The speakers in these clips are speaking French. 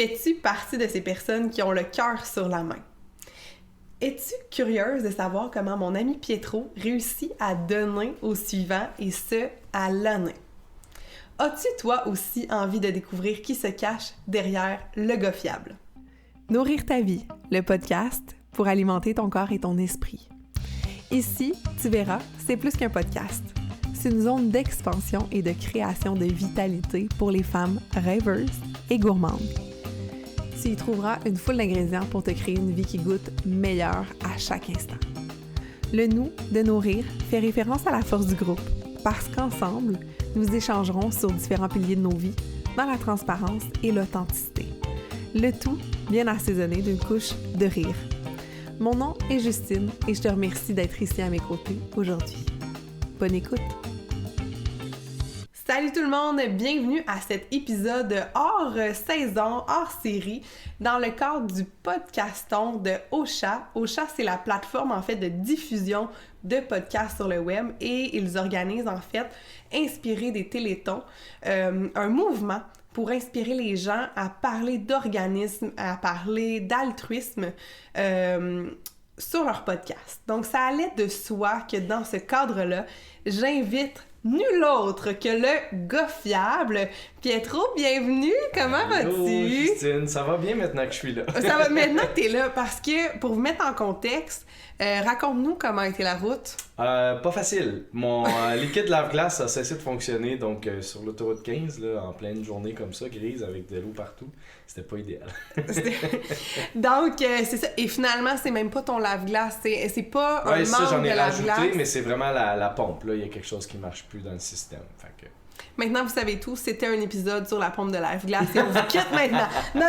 Fais-tu partie de ces personnes qui ont le cœur sur la main? Es-tu curieuse de savoir comment mon ami Pietro réussit à donner au suivant et ce, à l'année? As-tu toi aussi envie de découvrir qui se cache derrière le gars fiable? Nourrir ta vie, le podcast pour alimenter ton corps et ton esprit. Ici, tu verras, c'est plus qu'un podcast. C'est une zone d'expansion et de création de vitalité pour les femmes rêveuses et gourmandes. Tu y trouveras une foule d'ingrédients pour te créer une vie qui goûte meilleure à chaque instant. Le nous de nourrir fait référence à la force du groupe, parce qu'ensemble, nous échangerons sur différents piliers de nos vies, dans la transparence et l'authenticité. Le tout bien assaisonné d'une couche de rire. Mon nom est Justine et je te remercie d'être ici à mes côtés aujourd'hui. Bonne écoute! Salut tout le monde, bienvenue à cet épisode hors saison, hors série, dans le cadre du podcaston de Ocha. Ocha, c'est la plateforme en fait de diffusion de podcasts sur le web et ils organisent en fait, inspiré des télétons, un mouvement pour inspirer les gens à parler d'organisme, à parler d'altruisme sur leur podcast. Donc ça allait de soi que dans ce cadre-là, j'invite nul autre que le gars fiable. Pietro, bienvenue! Comment Allô, vas-tu? Justine, ça va bien maintenant que je suis là. Ça va maintenant que t'es là, parce que, pour vous mettre en contexte, raconte-nous comment a été la route. Pas facile. Mon liquide lave-glace a cessé de fonctionner, donc sur l'autoroute 15, là, en pleine journée comme ça, grise, avec de l'eau partout, c'était pas idéal. Donc, c'est ça. Et finalement, c'est même pas ton lave-glace, c'est pas un ça, membre j'en de ai lave-glace. rajouté, mais c'est vraiment la pompe. Là, il y a quelque chose qui marche plus dans le système. Fait que... Maintenant, vous savez tout, c'était un épisode sur la pompe de lave-glace et on vous quitte maintenant. Non.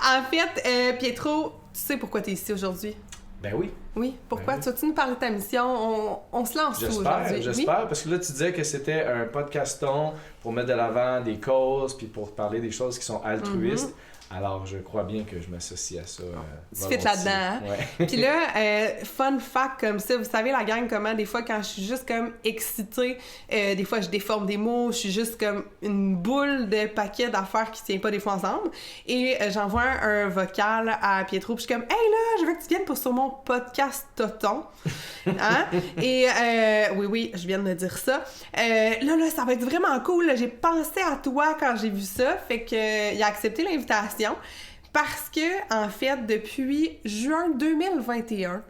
En fait, Pietro, tu sais pourquoi tu es ici aujourd'hui? Ben oui. Oui, pourquoi? Ben oui. Tu vas-tu nous parler de ta mission? On se lance tout aujourd'hui. J'espère, parce que là, tu disais que c'était un podcaston pour mettre de l'avant des causes, puis pour parler des choses qui sont altruistes. Alors, je crois bien que je m'associe à ça. Tu fais là-dedans, hein? Ouais. Puis là, fun fact comme ça, vous savez la gang comment des fois quand je suis juste comme excitée, des fois je déforme des mots, je suis juste comme une boule de paquets d'affaires qui tient pas des fois ensemble. Et j'envoie un vocal à Pietro, puis je suis comme « Hey là, je veux que tu viennes sur mon podcast Toton. » Hein? Et oui, je viens de me dire ça. Là, ça va être vraiment cool. Là. J'ai pensé à toi quand j'ai vu ça, fait que il a accepté l'invitation. Parce que, en fait, depuis juin 2021,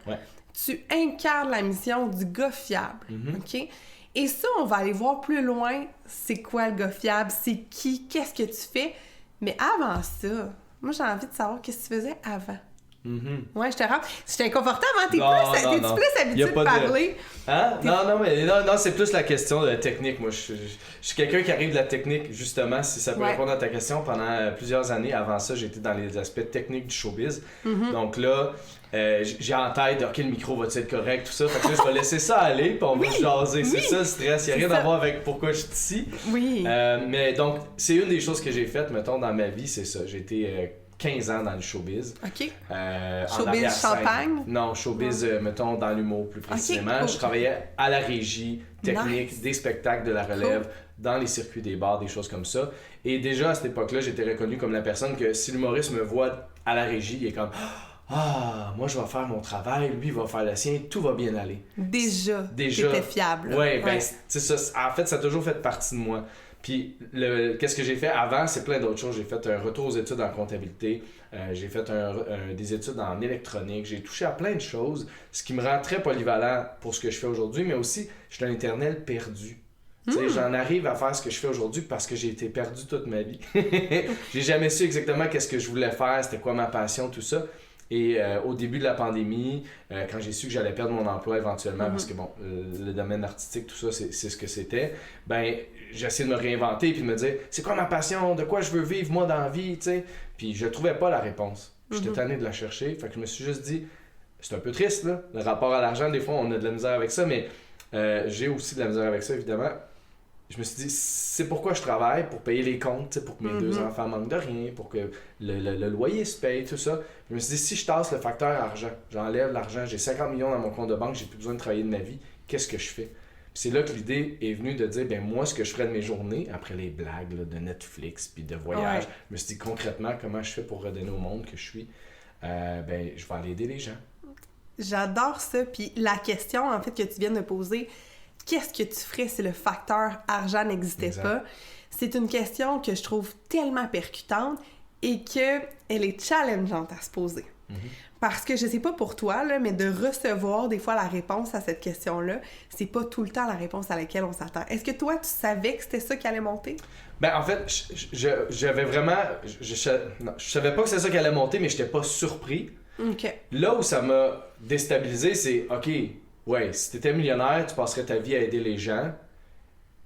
tu incarnes la mission du gars fiable, OK? Et ça, on va aller voir plus loin, c'est quoi le gars fiable, c'est qui, qu'est-ce que tu fais. Mais avant ça, moi, j'ai envie de savoir qu'est-ce que tu faisais avant. Ouais, je te rends. J'étais inconfortable, hein? T'es plus habitué de parler. Hein? Non, c'est plus la question de la technique. Moi, je suis quelqu'un qui arrive de la technique, justement, si ça peut répondre à ta question. Pendant plusieurs années, avant ça, j'étais dans les aspects techniques du showbiz. Donc là, j'ai en tête, OK, le micro va-t-il être correct, tout ça. Fait que là, je vais laisser ça aller, puis on va jaser. C'est ça le stress. Il n'y a rien à voir avec pourquoi je suis ici. Oui. Mais donc, c'est une des choses que j'ai faites, mettons, dans ma vie, c'est ça. J'ai été 15 ans dans le showbiz. OK. Showbiz champagne? Non, showbiz, mettons, dans l'humour plus précisément. Okay, cool. Je travaillais à la régie, technique, des spectacles, de la relève, dans les circuits des bars, des choses comme ça. Et déjà, à cette époque-là, j'étais reconnu comme la personne que si l'humoriste me voit à la régie, il est comme « Ah, moi, je vais faire mon travail, lui, il va faire le sien, tout va bien aller. » Déjà, t'étais fiable. Ouais, c'est ça. En fait, ça a toujours fait partie de moi. Puis, qu'est-ce que j'ai fait avant, c'est plein d'autres choses. J'ai fait un retour aux études en comptabilité, j'ai fait des études en électronique, j'ai touché à plein de choses, ce qui me rend très polyvalent pour ce que je fais aujourd'hui, mais aussi, je suis un éternel perdu. Tu sais, j'en arrive à faire ce que je fais aujourd'hui parce que j'ai été perdu toute ma vie. J'ai jamais su exactement qu'est-ce que je voulais faire, c'était quoi ma passion, tout ça. Et au début de la pandémie, quand j'ai su que j'allais perdre mon emploi éventuellement, parce que bon, le domaine artistique, tout ça, c'est ce que c'était, ben j'ai essayé de me réinventer puis de me dire, c'est quoi ma passion, de quoi je veux vivre moi dans la vie, tu sais. Puis je trouvais pas la réponse. J'étais tanné de la chercher, fait que je me suis juste dit, c'est un peu triste là, le rapport à l'argent, des fois on a de la misère avec ça, mais j'ai aussi de la misère avec ça évidemment. Je me suis dit, c'est pourquoi je travaille, pour payer les comptes, pour que mes deux enfants manquent de rien, pour que le loyer se paye, tout ça. Je me suis dit, si je tasse le facteur argent, j'enlève l'argent, j'ai 50 millions dans mon compte de banque, j'ai plus besoin de travailler de ma vie, qu'est-ce que je fais? C'est là que l'idée est venue de dire, ben moi, ce que je ferais de mes journées, après les blagues là, de Netflix puis de voyage, je me suis dit concrètement comment je fais pour redonner au monde que je suis. Ben, je vais aller aider les gens. J'adore ça. Puis la question, en fait, que tu viens de poser, qu'est-ce que tu ferais si le facteur argent n'existait pas? C'est une question que je trouve tellement percutante et qu'elle est challengeante à se poser. Parce que je sais pas pour toi, là, mais de recevoir des fois la réponse à cette question-là, c'est pas tout le temps la réponse à laquelle on s'attend. Est-ce que toi, tu savais que c'était ça qui allait monter? Ben, en fait, j'avais vraiment... Je savais pas que c'était ça qui allait monter, mais j'étais pas surpris. OK. Là où ça m'a déstabilisé, c'est, OK, ouais, si t'étais millionnaire, tu passerais ta vie à aider les gens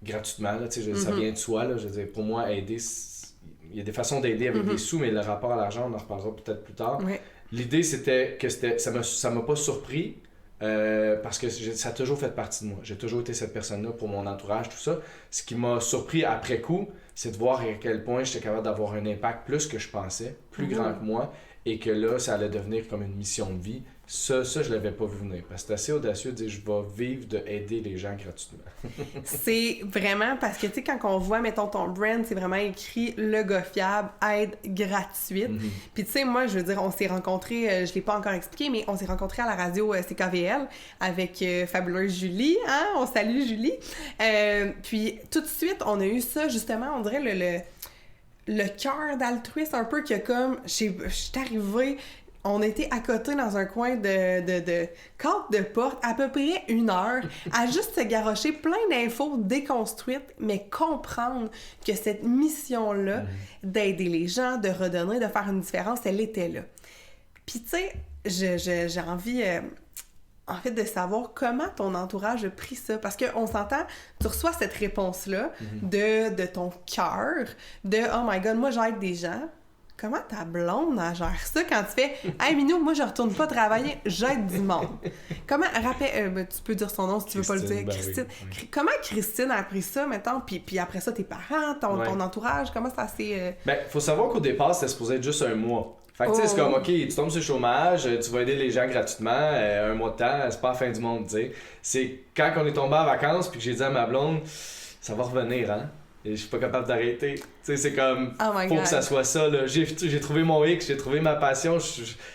gratuitement, là, tu sais, ça vient de soi, là, je veux dire, pour moi, aider, il y a des façons d'aider avec des sous, mais le rapport à l'argent, on en reparlera peut-être plus tard. L'idée, c'était que ça m'a pas surpris, parce que ça a toujours fait partie de moi. J'ai toujours été cette personne-là pour mon entourage, tout ça. Ce qui m'a surpris après coup, c'est de voir à quel point j'étais capable d'avoir un impact plus que je pensais, plus grand que moi, et que là, ça allait devenir comme une mission de vie. Ça, je l'avais pas vu venir. Parce que c'est assez audacieux de dire, je vais vivre d'aider les gens gratuitement. C'est vraiment parce que, tu sais, quand on voit, mettons, ton brand, c'est vraiment écrit le gars fiable, aide gratuite. Puis, tu sais, moi, je veux dire, on s'est rencontrés, je l'ai pas encore expliqué, mais on s'est rencontrés à la radio CKVL avec fabuleuse Julie. Hein? On salue Julie. Puis, tout de suite, on a eu ça, justement, on dirait le cœur d'altruiste un peu que comme, je suis arrivée. On était à côté dans un coin de cadre de porte, à peu près 1 heure, à juste se garrocher plein d'infos déconstruites, mais comprendre que cette mission-là, d'aider les gens, de redonner, de faire une différence, elle était là. Puis tu sais, j'ai envie, en fait, de savoir comment ton entourage a pris ça. Parce qu'on s'entend, tu reçois cette réponse-là de ton cœur, de « Oh my God, moi j'aide des gens ». Comment ta blonde elle gère ça quand tu fais « Hey Minou, moi je retourne pas travailler, j'aide du monde ». Comment, tu peux dire son nom si tu veux pas le dire, Christine. Oui. Comment Christine a appris ça, mettons, puis après ça, tes parents, ton entourage, comment ça s'est... Ben, faut savoir qu'au départ, c'était supposé être juste 1 mois. Fait que tu sais, c'est comme, OK, tu tombes sur le chômage, tu vas aider les gens gratuitement, 1 mois de temps, c'est pas la fin du monde, tu sais. C'est quand on est tombé en vacances, puis que j'ai dit à ma blonde, ça va revenir, hein. Et je suis pas capable d'arrêter. Tu sais, c'est comme, faut que ça soit ça, là. J'ai trouvé mon X, j'ai trouvé ma passion,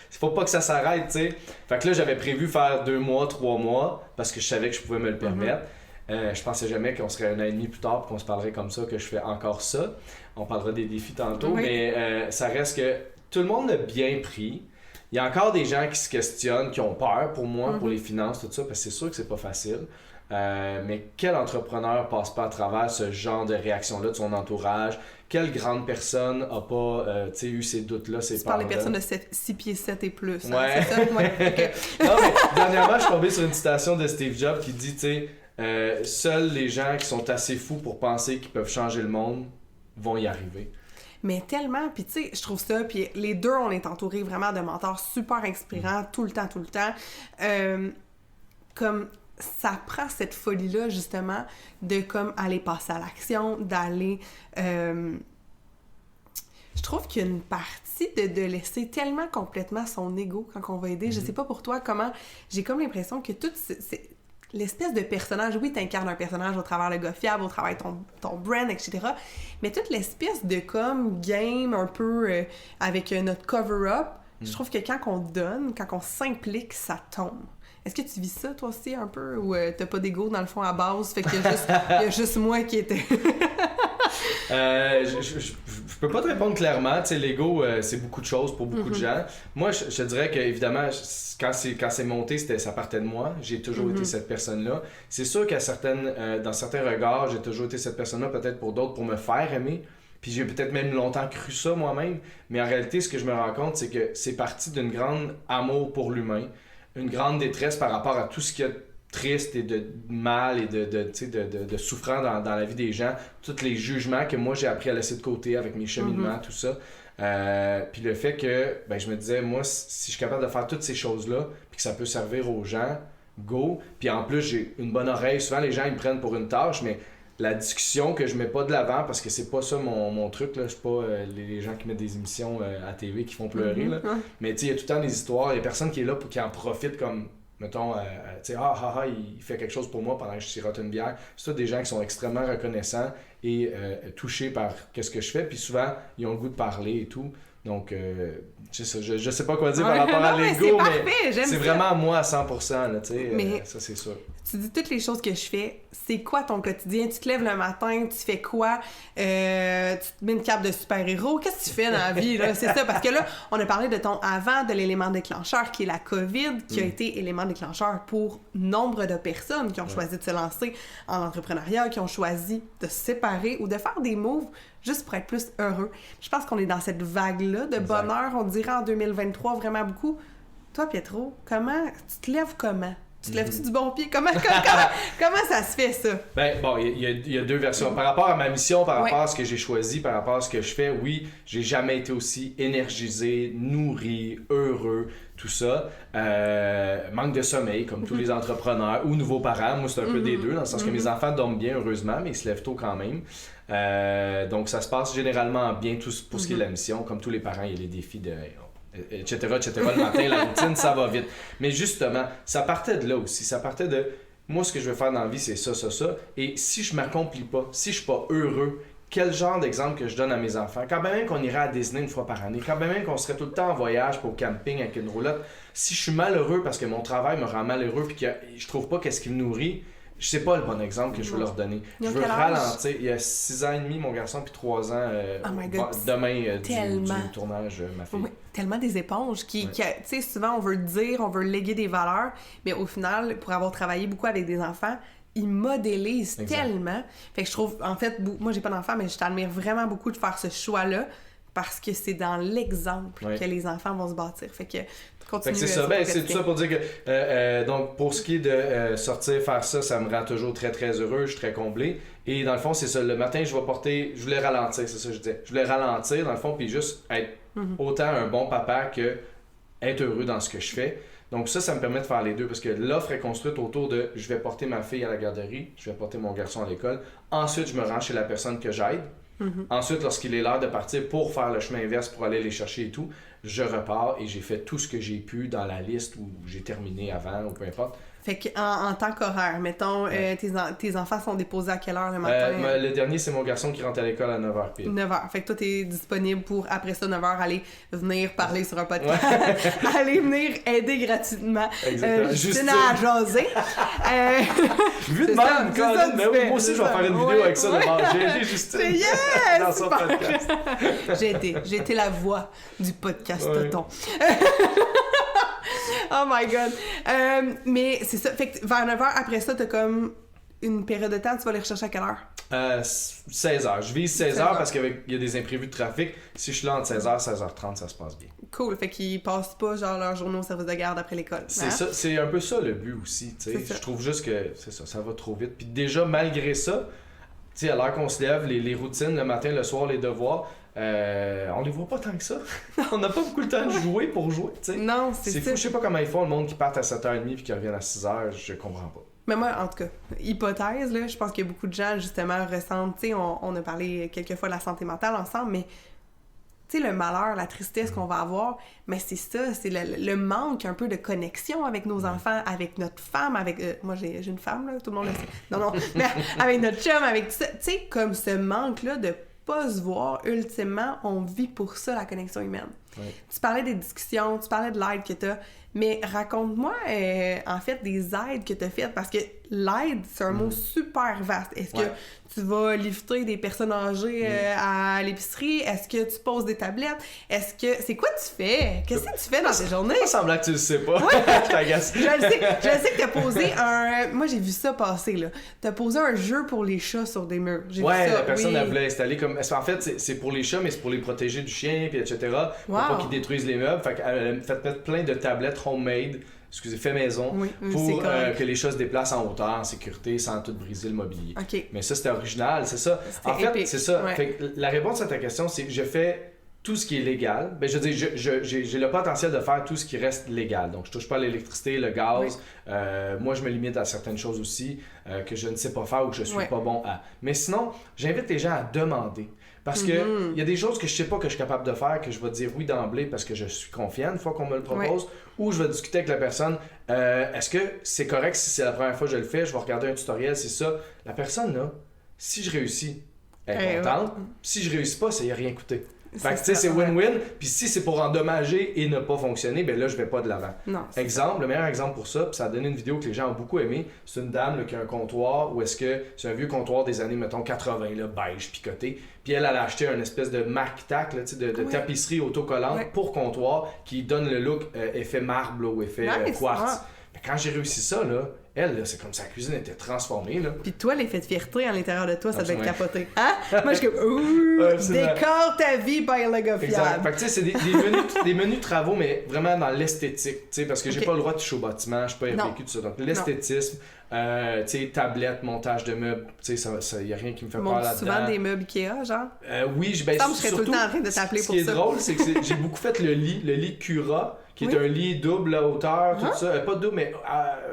faut pas que ça s'arrête, tu sais. Fait que là, j'avais prévu faire 2 mois, 3 mois, parce que je savais que je pouvais me le permettre. Je pensais jamais qu'on serait 1 an et demi plus tard, qu'on se parlerait comme ça, que je fais encore ça. On parlera des défis tantôt, mais ça reste que tout le monde l'a bien pris. Il y a encore des gens qui se questionnent, qui ont peur pour moi, pour les finances, tout ça, parce que c'est sûr que c'est pas facile. Mais quel entrepreneur passe pas à travers ce genre de réaction-là de son entourage? Quelle grande personne a pas eu ces doutes-là, ces peurs-là? Tu parles des personnes de 6 pieds 7 et plus. Hein, ouais. C'est ça? Ouais. Okay. Non, mais dernièrement, je suis tombé sur une citation de Steve Jobs qui dit, tu sais, seuls les gens qui sont assez fous pour penser qu'ils peuvent changer le monde vont y arriver. Mais tellement, puis tu sais, je trouve ça, puis les deux, on est entourés vraiment de mentors super inspirants tout le temps. Comme ça prend cette folie-là, justement, de comme aller passer à l'action, d'aller... je trouve qu'il y a une partie de laisser tellement complètement son ego quand on va aider. Je sais pas pour toi comment... J'ai comme l'impression que tout... c'est l'espèce de personnage, oui, t'incarnes un personnage au travers le gars fiable, au travers ton brand, etc. Mais toute l'espèce de comme game un peu avec notre cover-up, je trouve que quand on donne, quand on s'implique, ça tombe. Est-ce que tu vis ça, toi aussi, un peu? Ou t'as pas d'ego, dans le fond, à base? Fait qu'il y a juste moi qui était... Je peux pas te répondre clairement. Tu sais, l'ego, c'est beaucoup de choses pour beaucoup de gens. Moi, je te dirais que évidemment, quand c'est monté, ça partait de moi. J'ai toujours été cette personne-là. C'est sûr qu'à dans certains regards, j'ai toujours été cette personne-là, peut-être pour d'autres, pour me faire aimer. Puis j'ai peut-être même longtemps cru ça moi-même. Mais en réalité, ce que je me rends compte, c'est que c'est parti d'une grande amour pour l'humain, une grande détresse par rapport à tout ce qu'il y a de triste et de mal et de souffrant dans la vie des gens, tous les jugements que moi j'ai appris à laisser de côté avec mes cheminements, tout ça. Puis le fait que je me disais, moi, si je suis capable de faire toutes ces choses-là, puis que ça peut servir aux gens, go. Puis en plus, j'ai une bonne oreille. Souvent, les gens, ils me prennent pour une tâche, mais la discussion que je mets pas de l'avant, parce que c'est pas ça mon truc, là. Je suis pas les gens qui mettent des émissions à TV qui font pleurer, là. Mais tu sais, il y a tout le temps des histoires, il y a personne qui est là pour qui en profite comme mettons, tu sais, il fait quelque chose pour moi pendant que je sirote une bière. C'est tout des gens qui sont extrêmement reconnaissants et touchés par ce que je fais. Puis souvent, ils ont le goût de parler et tout. Donc, je sais pas quoi dire par rapport à l'ego, mais c'est vraiment moi à 100%, là, tu sais, ça c'est sûr. Tu dis toutes les choses que je fais, c'est quoi ton quotidien? Tu te lèves le matin, tu fais quoi? Tu te mets une cape de super-héros, qu'est-ce que tu fais dans la vie, là? C'est ça, parce que là, on a parlé de ton avant, de l'élément déclencheur qui est la COVID, qui a été élément déclencheur pour nombre de personnes qui ont choisi de se lancer en entrepreneuriat, qui ont choisi de se séparer ou de faire des moves juste pour être plus heureux. Je pense qu'on est dans cette vague-là de bonheur, on dirait en 2023 vraiment beaucoup. Toi, Pietro, tu te lèves comment? Tu te lèves-tu du bon pied? Comment ça se fait, ça? Ben, bon, il y a deux versions. Par rapport à ma mission, par rapport à ce que j'ai choisi, par rapport à ce que je fais, oui, j'ai jamais été aussi énergisé, nourri, heureux, tout ça. Manque de sommeil, comme tous les entrepreneurs ou nouveaux parents. Moi, c'est un peu des deux, dans le sens que mes enfants dorment bien, heureusement, mais ils se lèvent tôt quand même. Donc, ça se passe généralement bien pour ce qui est de la mission. Comme tous les parents, il y a les défis de... etc. Le matin, la routine, ça va vite. Mais justement, ça partait de là aussi. Ça partait de, moi, ce que je veux faire dans la vie, c'est ça. Et si je m'accomplis pas, si je suis pas heureux, quel genre d'exemple que je donne à mes enfants? Quand même qu'on irait à Disney une fois par année, quand même qu'on serait tout le temps en voyage pour au camping avec une roulotte, si je suis malheureux parce que mon travail me rend malheureux et que je trouve pas qu'est-ce qui me nourrit, je sais pas le bon exemple que je veux leur donner. Je veux ralentir. Il y a 6 ans et demi, mon garçon, puis 3 ans demain du tournage, ma fille. Oui, tellement des éponges qui tu sais, souvent on veut dire, on veut léguer des valeurs, mais au final, pour avoir travaillé beaucoup avec des enfants, ils modélisent tellement. Fait que je trouve, en fait, moi j'ai pas d'enfant, mais je t'admire vraiment beaucoup de faire ce choix-là parce que c'est dans l'exemple que les enfants vont se bâtir. Fait que continue. C'est ça. C'est tout ça pour dire que donc pour ce qui est de sortir, faire ça, ça me rend toujours très très heureux, je suis très comblé. Et dans le fond, c'est ça. Le matin, je voulais ralentir, c'est ça que je disais. Je voulais ralentir dans le fond, puis juste être autant un bon papa que être heureux dans ce que je fais. Donc ça me permet de faire les deux parce que l'offre est construite autour de je vais porter ma fille à la garderie, je vais porter mon garçon à l'école. Ensuite, je me rends chez la personne que j'aide. Ensuite, lorsqu'il est l'heure de partir pour faire le chemin inverse, pour aller les chercher et tout, je repars et j'ai fait tout ce que j'ai pu dans la liste où j'ai terminé avant ou peu importe. Fait qu'en tant qu'horaire, mettons, tes enfants sont déposés à quelle heure le matin? Le dernier, c'est mon garçon qui rentre à l'école à 9h pile. 9h. Fait que toi, t'es disponible pour, après ça, 9h, aller venir parler sur un podcast. Aller venir aider gratuitement. Justine à jaser. Vu de même, Colin, mais oui, moi aussi, je vais faire une vidéo avec ça. J'ai aidé Justine dans son podcast. J'ai été la voix du podcast, tonton. Oh my God! Mais c'est ça. Fait que vers 9h, après ça, t'as comme une période de temps, tu vas les rechercher à quelle heure? 16h. Je vise 16h parce qu'il y a des imprévus de trafic. Si je suis là entre 16h et 16h30, ça se passe bien. Cool. Fait qu'ils passent pas genre leur journée au service de garde après l'école. C'est ça. C'est un peu ça le but aussi. Je trouve juste que c'est ça va trop vite. Puis déjà, malgré ça, à l'heure qu'on se lève, les routines, le matin, le soir, les devoirs, on les voit pas tant que ça. On n'a pas beaucoup de temps de jouer pour jouer. T'sais. Non, c'est fou. Je sais pas comment ils font, le monde qui part à 7h30 puis qui reviennent à 6h, je comprends pas. Mais moi, en tout cas, hypothèse, là, je pense que beaucoup de gens, justement, ressentent, tu sais, on a parlé quelques fois de la santé mentale ensemble, mais tu sais, le malheur, la tristesse qu'on va avoir, mais c'est ça, c'est le manque un peu de connexion avec nos enfants, avec notre femme, avec... moi, j'ai une femme, là, tout le monde le sait. Non, mais avec notre chum, avec tout ça. Tu sais, comme ce manque-là de pas se voir, ultimement, on vit pour ça, la connexion humaine. Oui. Tu parlais des discussions, tu parlais de l'aide que t'as, mais raconte-moi, en fait, des aides que t'as faites, parce que l'aide, c'est un mot super vaste. Est-ce que tu vas lifter des personnes âgées à l'épicerie? Est-ce que tu poses des tablettes? C'est quoi tu fais? Qu'est-ce que tu fais dans tes journées? Pas semblant que tu le sais pas. Je t'agace. Je sais que t'as posé moi, j'ai vu ça passer, là. T'as posé un jeu pour les chats sur des murs. J'ai vu ça. La personne, elle voulait installer comme... En fait, c'est pour les chats, mais c'est pour les protéger du chien, puis etc. Pour pas qu'ils détruisent les meubles. Fait qu'elle a fait plein de tablettes homemade, fait maison, pour que les chats se déplacent en hauteur, en sécurité, sans tout briser le mobilier. Okay. Mais ça, c'était original, c'est ça. En fait, épique. C'est ça. Ouais. Fait que la réponse à ta question, c'est que je fais tout ce qui est légal. Ben, je veux dire, j'ai le potentiel de faire tout ce qui reste légal. Donc, je touche pas à l'électricité, le gaz. Oui. Moi, je me limite à certaines choses aussi que je ne sais pas faire ou que je suis pas bon à. Mais sinon, j'invite les gens à demander. Parce que il y a des choses que je sais pas que je suis capable de faire, que je vais dire oui d'emblée parce que je suis confiant une fois qu'on me le propose, ou je vais discuter avec la personne. Est-ce que c'est correct si c'est la première fois que je le fais, je vais regarder un tutoriel, c'est ça. La personne là, si je réussis, elle est contente. Si je réussis pas, ça y a rien coûté. Fait que tu sais, c'est win-win. Puis si c'est pour endommager et ne pas fonctionner, ben là, je vais pas de l'avant. Le meilleur exemple pour ça, puis ça a donné une vidéo que les gens ont beaucoup aimé. C'est une dame là, qui a un comptoir où est-ce que c'est un vieux comptoir des années, mettons, 80, là, beige, picoté. Puis elle a acheté un espèce de Mac-Tac, là, de tapisserie autocollante pour comptoir qui donne le look effet marbre là, ou effet quartz. Mais quand j'ai réussi ça, là, elle, là, c'est comme sa cuisine était transformée. Là. Puis toi, l'effet de fierté à l'intérieur de toi, ça doit être capoté. Hein? Moi, je suis comme, décore ta vie by le gars fiable. Exact. Fait que tu sais, c'est des menus travaux, mais vraiment dans l'esthétique. Tu sais, parce que j'ai pas le droit de toucher au bâtiment, je suis pas RPQ, tout ça. Donc l'esthétisme, tu sais, tablette, montage de meubles, tu sais, y a rien qui me fait peur là-dedans. Souvent des meubles Ikea, genre? Oui, je serais tout le temps en train de t'appeler pour ça. Ce qui est drôle, c'est que j'ai beaucoup fait le lit Cura, qui est un lit double à hauteur, tout ça. Pas double, mais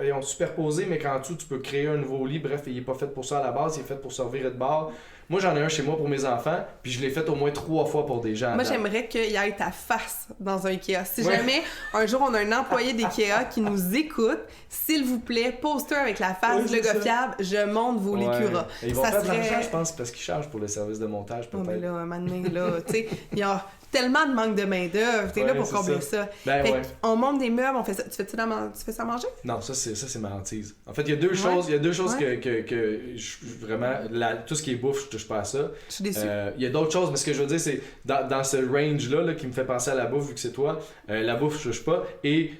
ils ont superposé, mais qu'en dessous, tu peux créer un nouveau lit. Bref, il est pas fait pour ça à la base, il est fait pour servir de bar. Moi, j'en ai un chez moi pour mes enfants, puis je l'ai fait au moins 3 fois pour des gens. Moi, j'aimerais qu'il y ait ta face dans un Ikea. Si jamais un jour on a un employé d'Ikea qui nous écoute, s'il vous plaît, poster avec la face le gars fiable, je monte vos lits Cura. Ils vont faire de l'argent, je pense, parce qu'ils chargent pour le service de montage, peut-être. Oh, mais là, un moment donné, là, tu sais, il y a tellement de manque de main-d'œuvre. T'es là pour combler ça. On monte des meubles, on fait ça. Tu fais ça manger? Non, ça c'est ma hantise. En fait, il y a deux choses, que vraiment, tout ce qui est bouffe, je touche pas à ça. Je suis déçue. Il y a d'autres choses, mais ce que je veux dire, c'est dans ce range-là là, qui me fait penser à la bouffe, vu que c'est toi, la bouffe, je touche pas. Et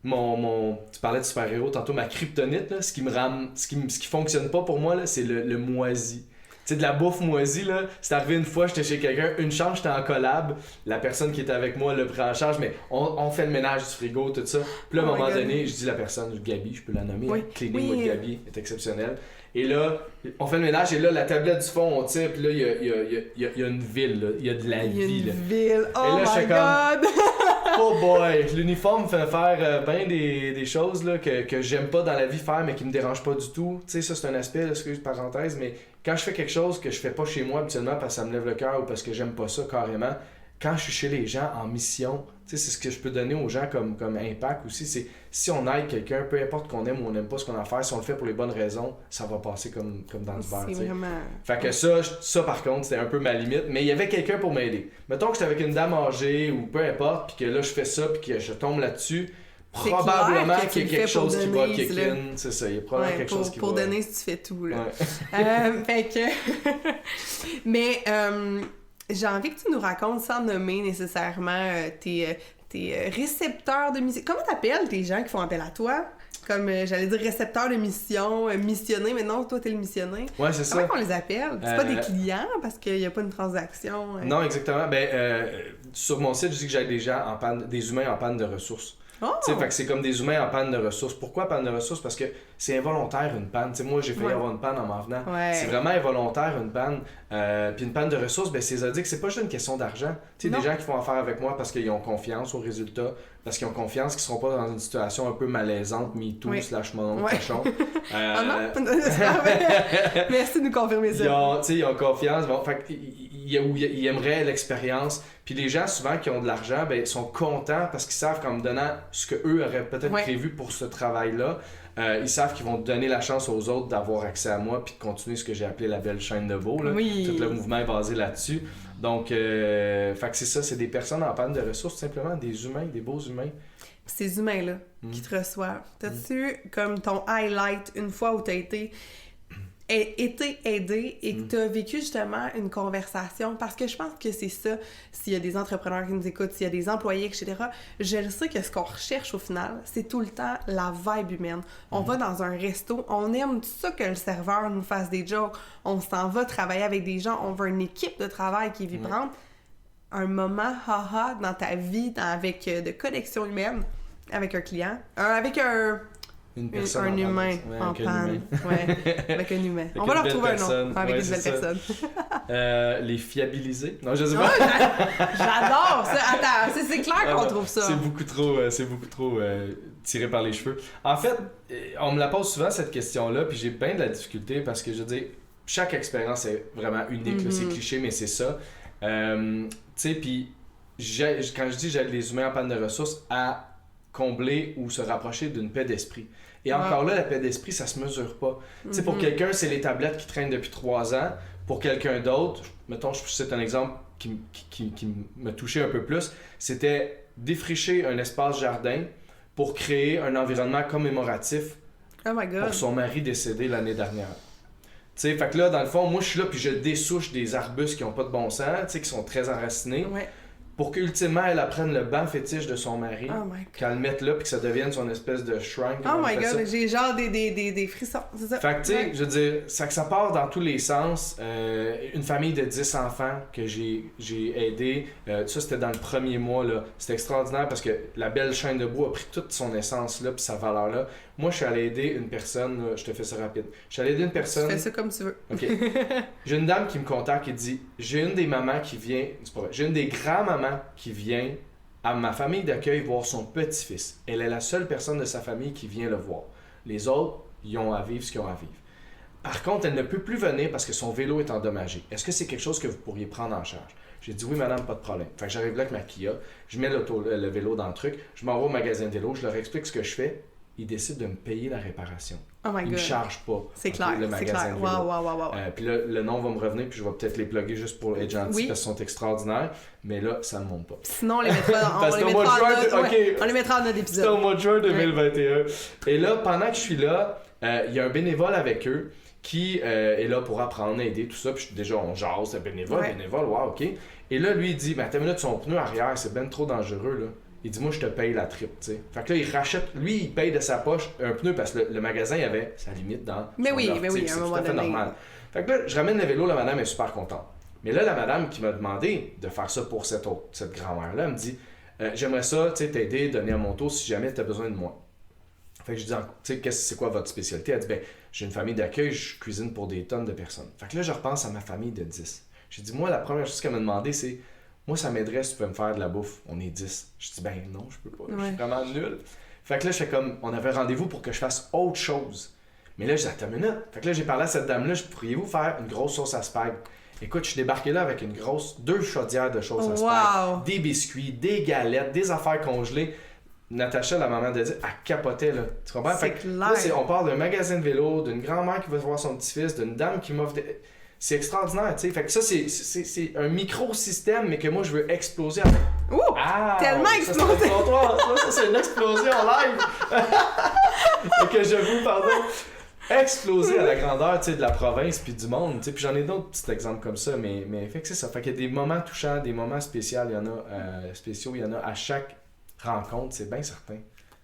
tu parlais de super-héros tantôt, ma kryptonite, là, ce qui fonctionne pas pour moi, là, c'est le moisi. Tu sais, de la bouffe moisie, là, c'est arrivé une fois, j'étais chez quelqu'un, une chance, j'étais en collab, la personne qui était avec moi le prend en charge, mais on fait le ménage du frigo, tout ça. Puis là, à un moment donné, je dis à la personne, Gabi, je peux la nommer, Cleaning with Gabi, est exceptionnelle. Et là, on fait le ménage, et là, la tablette du fond, on tire, puis là, il y a une ville, là, il y a de la vie. Il y a une ville, oh my god! Oh boy, l'uniforme me fait faire bien des choses là, que j'aime pas dans la vie faire, mais qui me dérangent pas du tout. Tu sais, ça c'est un aspect, excuse parenthèse, mais quand je fais quelque chose que je fais pas chez moi habituellement parce que ça me lève le cœur ou parce que j'aime pas ça carrément, quand je suis chez les gens en mission, tu sais, c'est ce que je peux donner aux gens comme impact aussi, c'est si on aide quelqu'un, peu importe qu'on aime ou on n'aime pas ce qu'on a à faire, si on le fait pour les bonnes raisons, ça va passer comme dans du beurre. Vraiment... Fait que ça par contre, c'était un peu ma limite, mais il y avait quelqu'un pour m'aider. Mettons que j'étais avec une dame âgée ou peu importe, puis que là je fais ça, puis que je tombe là-dessus, probablement qu'il y a quelque chose qui va kick in. C'est ça, il y a probablement quelque chose qui va... Pour Denise, tu fais tout, là. Fait que... Mais... j'ai envie que tu nous racontes, sans nommer nécessairement tes récepteurs de mission. Comment t'appelles tes gens qui font appel à toi? Comme, j'allais dire récepteurs de mission, missionné, mais non, toi, t'es le missionné. Ouais, c'est ça. Comment on les appelle? C'est pas des clients, parce qu'il n'y a pas une transaction. Non, exactement. Sur mon site, je dis que j'ai des humains en panne de ressources. Fait que c'est comme des humains en panne de ressources. Pourquoi panne de ressources? Parce que c'est involontaire une panne. Moi, j'ai failli avoir une panne en m'en venant. C'est vraiment involontaire une panne. Puis une panne de ressources, c'est-à-dire que c'est pas juste une question d'argent. Des gens qui font affaire avec moi parce qu'ils ont confiance au résultat, parce qu'ils ont confiance qu'ils seront pas dans une situation un peu malaisante, MeToo, /mon cochon. Merci de nous confirmer ça. Ils ont confiance. Bon, fait ils aimeraient l'expérience. Puis les gens, souvent, qui ont de l'argent, sont contents parce qu'ils savent qu'en me donnant ce qu'eux auraient peut-être prévu pour ce travail-là, ils savent qu'ils vont donner la chance aux autres d'avoir accès à moi puis de continuer ce que j'ai appelé la belle chaîne de veau. Tout le mouvement est basé là-dessus. Donc, fait que c'est ça, c'est des personnes en panne de ressources, simplement, des humains, des beaux humains. Ces humains-là qui te reçoivent, t'as-tu comme ton highlight une fois où t'as été aidé et que tu as vécu justement une conversation, parce que je pense que c'est ça, s'il y a des entrepreneurs qui nous écoutent, s'il y a des employés, etc., je le sais que ce qu'on recherche au final, c'est tout le temps la vibe humaine. On va dans un resto, on aime tout ça que le serveur nous fasse des jokes, on s'en va travailler avec des gens, on veut une équipe de travail qui est vibrante. Un moment haha dans ta vie avec de connexion humaine avec un client, avec un humain en panne. Avec un humain. On va leur trouver un nom avec une belle personne. Les fiabiliser. Non, je sais pas. J'adore ça. Attends, c'est clair qu'on trouve ça. C'est beaucoup trop tiré par les cheveux. En fait, on me la pose souvent cette question-là, puis j'ai bien de la difficulté parce que je veux dire, chaque expérience est vraiment unique, là, c'est cliché, mais c'est ça. Tu sais, puis quand je dis j'aide les humains en panne de ressources à combler ou se rapprocher d'une paix d'esprit. Et encore là, la paix d'esprit, ça se mesure pas. Tu sais, pour quelqu'un, c'est les tablettes qui traînent depuis 3 ans. Pour quelqu'un d'autre, mettons, c'est un exemple qui me touchait un peu plus, c'était défricher un espace jardin pour créer un environnement commémoratif pour son mari décédé l'année dernière. Tu sais, fait que là, dans le fond, moi, je suis là puis je dessouche des arbustes qui ont pas de bon sens, tu sais, qui sont très enracinés. Ouais. Pour qu'ultimement, elle apprenne le banc fétiche de son mari, qu'elle le mette là, puis que ça devienne son espèce de shrine. Oh my god, j'ai genre des frissons, c'est ça. Fait que tu sais, je veux dire, ça part dans tous les sens. Une famille de 10 enfants que j'ai aidé, ça c'était dans le premier mois, là. C'était extraordinaire parce que la belle chaîne de bois a pris toute son essence là, puis sa valeur là. Moi, je suis allé aider une personne, là, je te fais ça rapide. Je suis allé aider une personne. Tu fais ça comme tu veux. OK. J'ai une dame qui me contacte qui dit j'ai une des mamans qui vient, c'est pas vrai, j'ai une des grands-mamans qui vient à ma famille d'accueil voir son petit-fils. Elle est la seule personne de sa famille qui vient le voir. Les autres, ils ont à vivre ce qu'ils ont à vivre. Par contre, elle ne peut plus venir parce que son vélo est endommagé. Est-ce que c'est quelque chose que vous pourriez prendre en charge? J'ai dit oui, madame, pas de problème. Fait que j'arrive là avec ma Kia, je mets le vélo dans le truc, je m'en vais au magasin de vélo, je leur explique ce que je fais. Ils décident de me payer la réparation. Oh my God. Ils me chargent pas. C'est clair, le magasin de vélo. Wow. Puis là, le nom va me revenir, puis je vais peut-être les plugger juste pour être gentil parce qu'ils sont extraordinaires. Mais là, ça ne monte pas. Sinon, on les mettra, on les mettra en notre épisode. C'était au mois de juin 2021. Et là, pendant que je suis là, il y a un bénévole avec eux qui est là pour apprendre, aider, tout ça. Puis déjà, on jase, c'est bénévole, wow, OK. Et là, lui, il dit, attends une minute, son pneu arrière, c'est ben trop dangereux, là. Il dit, moi, je te paye la trip, tu sais. Fait que là, il rachète, lui, il paye de sa poche un pneu parce que le magasin, il avait sa limite dans. Mais oui, c'est tout à fait normal. Fait que là, je ramène le vélo, la madame est super contente. Mais là, la madame qui m'a demandé de faire ça pour cette grand-mère-là, elle me dit, j'aimerais ça, tu sais, t'aider, donner à mon tour si jamais tu as besoin de moi. Fait que je dis, tu sais, c'est quoi votre spécialité? Elle dit, j'ai une famille d'accueil, je cuisine pour des tonnes de personnes. Fait que là, je repense à ma famille de 10. J'ai dit, moi, la première chose qu'elle m'a demandé, c'est, moi, ça m'aiderait si tu peux me faire de la bouffe. On est 10. Je dis, non, je peux pas. Je suis vraiment nul. Fait que là, je fais comme, on avait rendez-vous pour que je fasse autre chose. Mais là, je dis, attends une minute. Fait que là, j'ai parlé à cette dame-là, pourriez-vous faire une grosse sauce à spag? Écoute, je suis débarqué là avec 2 chaudières de sauce à spag, des biscuits, des galettes, des affaires congelées. Natacha, la maman de dire, elle capotait, là. Tu comprends? C'est fait que clair. Là, on part d'un magasin de vélo, d'une grand-mère qui va voir son petit-fils, d'une dame qui m'offre des... C'est extraordinaire, tu sais. Fait que ça, c'est un micro-système, mais que moi, je veux exploser avec. Ouh! Tellement explosé! Ça, c'est une explosion en live! Et que je vous, exploser à la grandeur, tu sais, de la province puis du monde, tu sais. Puis j'en ai d'autres petits exemples comme ça, mais fait que c'est ça. Fait qu'il y a des moments touchants, des moments spéciaux, il y en a à chaque rencontre, c'est bien certain.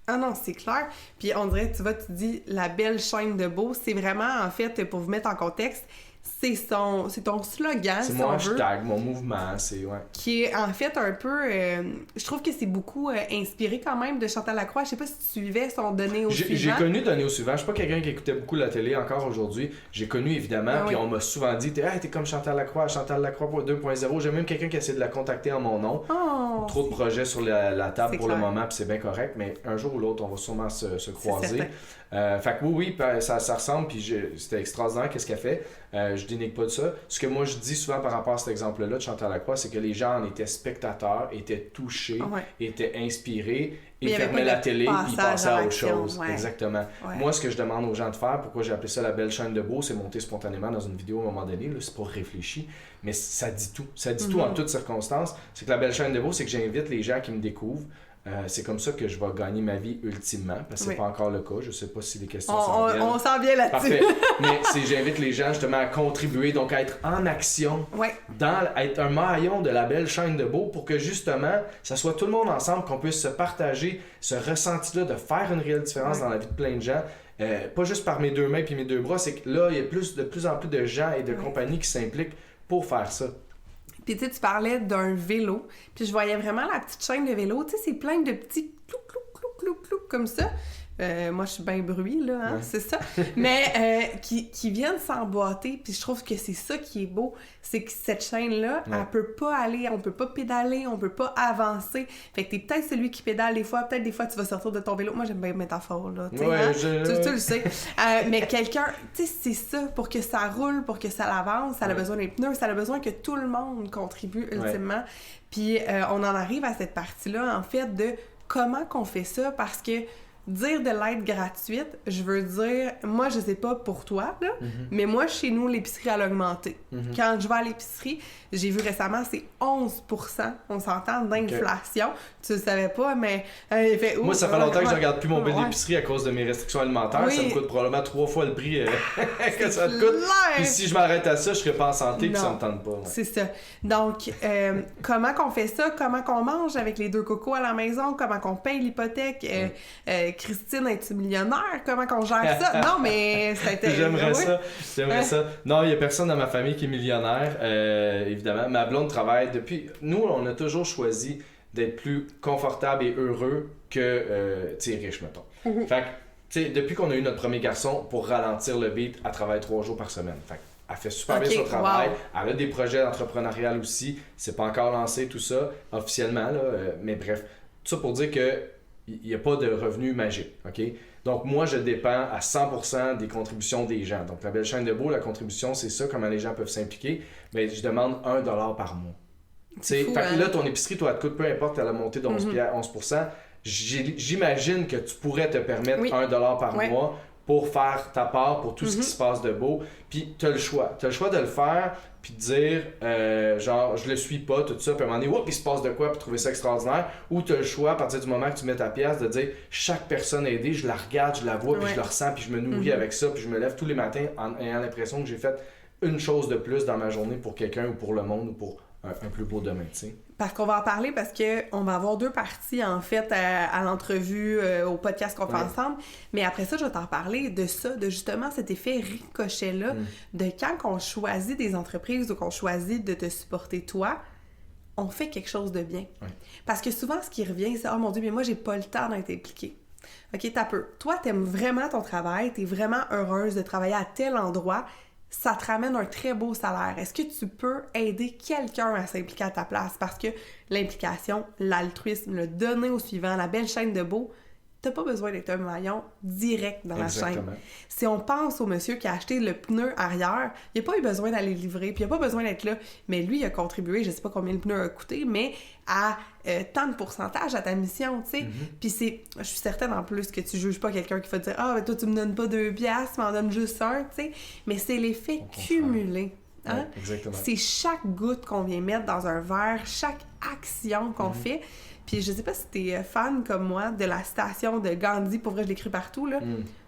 Ah non, c'est clair. Puis on dirait, tu dis la belle chaîne de beau, c'est vraiment, en fait, pour vous mettre en contexte, c'est ton slogan, c'est si mon on veut. hashtag, mon mouvement, c'est, Qui est, en fait, un peu... je trouve que c'est beaucoup inspiré quand même de Chantal Lacroix. Je sais pas si tu suivais son Donner au suivant. J'ai connu Donner au suivant. Je suis pas quelqu'un qui écoutait beaucoup la télé encore aujourd'hui. J'ai connu, évidemment, puis on m'a souvent dit, t'es comme Chantal Lacroix 2.0. J'ai même quelqu'un qui essaie de la contacter en mon nom. Oh, trop de projets sur la table pour clair. Le moment, puis c'est bien correct, mais un jour ou l'autre, on va sûrement se croiser. Fait que oui, ça ressemble, puis c'était extraordinaire qu'est-ce qu'elle fait. Je dénigre pas de ça. Ce que moi je dis souvent par rapport à cet exemple-là de Chantal Lacroix, c'est que les gens en étaient spectateurs, étaient touchés, étaient inspirés, et fermaient la télé, puis passaient à autre chose. Exactement. Moi, ce que je demande aux gens de faire, pourquoi j'ai appelé ça la belle chaîne de beau, c'est monter spontanément dans une vidéo à un moment donné, là, c'est pas réfléchi, mais ça dit tout. Ça dit tout en toutes circonstances. C'est que la belle chaîne de beau, c'est que j'invite les gens qui me découvrent. C'est comme ça que je vais gagner ma vie ultimement, parce que c'est pas encore le cas. Je sais pas si les questions s'en viennent. On s'en vient là-dessus. Parfait. Mais j'invite les gens justement à contribuer, donc à être en action, à être un maillon de la belle chaîne de beau pour que justement, ça soit tout le monde ensemble, qu'on puisse se partager ce ressenti-là de faire une réelle différence dans la vie de plein de gens. Pas juste par mes 2 mains puis mes 2 bras, c'est que là, il y a de plus en plus de gens et de compagnies qui s'impliquent pour faire ça. Puis tu parlais d'un vélo, puis je voyais vraiment la petite chaîne de vélo, tu sais, c'est plein de petits clou comme ça. moi je suis bien bruit, là, hein, ouais. c'est ça, mais qui viennent s'emboîter, puis je trouve que c'est ça qui est beau, c'est que cette chaîne-là, Ouais. elle peut pas aller, on peut pas pédaler, on peut pas avancer, fait que t'es peut-être celui qui pédale des fois, peut-être des fois tu vas sortir de ton vélo, moi j'aime bien les métaphores, là, tu sais, Ouais, hein? Tu le sais, mais quelqu'un, tu sais, c'est ça, pour que ça roule, pour que ça avance, ça a besoin des pneus, ça a besoin que tout le monde contribue ultimement, puis on en arrive à cette partie-là, en fait, de comment qu'on fait ça, parce que dire de l'aide gratuite, je veux dire, moi, je sais pas pour toi, là, mais moi, chez nous, l'épicerie, elle a augmenté. Quand je vais à l'épicerie, j'ai vu récemment, c'est 11%, on s'entend, d'inflation. Tu le savais pas, mais... il fait, moi, ça fait longtemps que je regarde plus mon bill Ouais. d'épicerie à cause de mes restrictions alimentaires. Oui. Ça me coûte probablement 3 fois le prix que ça te coûte. Clair. Puis si je m'arrête à ça, je serais pas en santé, puis Non. ça me tente pas. Ouais. C'est ça. Donc, comment qu'on fait ça? Comment qu'on mange avec les 2 cocos à la maison? Comment qu'on paye l'hypothèque? Christine, es-tu millionnaire? Comment qu'on gère ça? Non, mais c'était... J'aimerais oui. ça. Non, il y a personne dans ma famille qui est millionnaire, évidemment. Ma blonde travaille depuis... Nous, on a toujours choisi d'être plus confortable et heureux que, tu sais, riche, mettons. Fait que, tu sais, depuis qu'on a eu notre premier garçon, pour ralentir le beat, elle travaille 3 jours par semaine. Fait elle fait super bien son travail. Wow. Elle a des projets entrepreneuriales aussi. C'est pas encore lancé, tout ça, officiellement, là. Mais bref, tout ça pour dire que il n'y a pas de revenu magique, OK? Donc, moi, je dépends à 100% des contributions des gens. Donc, la belle chaîne de Beau, la contribution, c'est ça, comment les gens peuvent s'impliquer. Mais je demande $1 par mois. C'est fou, fait que hein? là, ton épicerie, toi, elle te coûte, peu importe, elle a monté de 11%. J'imagine que tu pourrais te permettre $1 par mois pour faire ta part pour tout ce qui se passe de beau. Puis, tu as le choix. Tu as le choix de le faire, puis de dire, genre, je le suis pas, tout ça, puis à un moment donné, oups, il se passe de quoi, puis trouver ça extraordinaire. Ou tu as le choix, à partir du moment que tu mets ta pièce, de dire, chaque personne aidée, je la regarde, je la vois, puis je la ressens, puis je me nourris avec ça, puis je me lève tous les matins en ayant l'impression que j'ai fait une chose de plus dans ma journée pour quelqu'un ou pour le monde ou pour un plus beau demain, tu sais. Parce qu'on va en parler, parce qu'on va avoir 2 parties, en fait, à l'entrevue, au podcast qu'on fait ensemble. Mais après ça, je vais t'en parler de ça, de justement cet effet ricochet-là, de quand on choisit des entreprises ou qu'on choisit de te supporter toi, on fait quelque chose de bien. Parce que souvent, ce qui revient, c'est « Oh mon Dieu, mais moi, j'ai pas le temps d'être impliquée. » OK, t'as peu. Toi, t'aimes vraiment ton travail, t'es vraiment heureuse de travailler à tel endroit, ça te ramène un très beau salaire. Est-ce que tu peux aider quelqu'un à s'impliquer à ta place? Parce que l'implication, l'altruisme, le donner au suivant, la belle chaîne de Beau, t'as pas besoin d'être un maillon direct dans la chaîne. Si on pense au monsieur qui a acheté le pneu arrière, il a pas eu besoin d'aller livrer, puis il a pas besoin d'être là, mais lui, il a contribué, je sais pas combien le pneu a coûté, mais à tant de pourcentage à ta mission, tu sais. Puis je suis certaine en plus que tu juges pas quelqu'un qui va te dire « Ah, ben toi, tu me donnes pas 2 piastres, tu m'en donnes juste 1, tu sais. » Mais c'est l'effet cumulé. Hein? Exactement. C'est chaque goutte qu'on vient mettre dans un verre, chaque action qu'on fait. Puis je sais pas si t'es fan comme moi de la citation de Gandhi, pour vrai je l'écris partout, là.